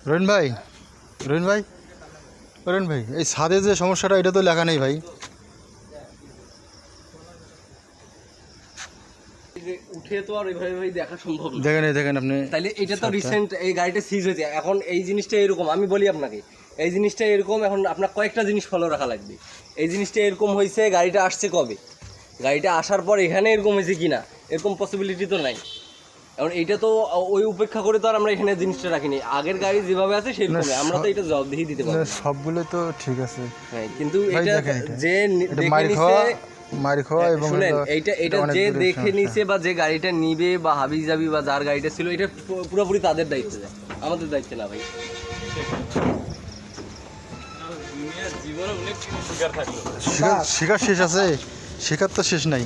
রহিন ভাই, রহিন ভাই, রহিন ভাই, এই ছাদে যে সমস্যাটা এটা তো লেখা নেই ভাই। উঠে তো আর এইভাবে ভাই দেখা সম্ভব না। দেখেন, এই দেখেন আপনি। তাইলে এটা তো ছাদটা। রিসেন্ট এই গাড়িটা সিজ হয়েছে, এখন এই জিনিসটা এরকম। আমি বলি আপনাকে, এই জিনিসটা এরকম, এখন আপনার কয়েকটা জিনিস ফলো রাখা লাগবে। এই জিনিসটা এরকম হয়েছে, গাড়িটা আসছে কবে, গাড়িটা আসার পর এখানে এরকম হয়েছে কিনা, এরকম পসিবিলিটি তো নাই। এখন এইটা তো ওই উপেক্ষা করে তো আর আমরা এখানে জিনিসটা রাখিনি, আগের গাড়ি যেভাবে আছে সেরকম আমরা তো এটা জবাবদিহি দিতে পারবো না। সবগুলো তো ঠিক আছে হ্যাঁ, কিন্তু ভাই, এটা দেখেন এটা। যে এটা দেখে মার নিছে, খাওয়া এবং শুনেন, হলো এইটা এটা অনেক যে দূরের দেখে সমস্যা। নিছে বা যে গাড়িটা নিবে বা হাবি যাবি বা যার গাড়িটা ছিল, এটা পুরোপুরি তাদের দায়িত্ব যায়, আমাদের দায়িত্ব না ভাই। জীবনে অনেক শিকার থাকলো, শিকার শেষ আছে, শিকার তো শেষ নাই।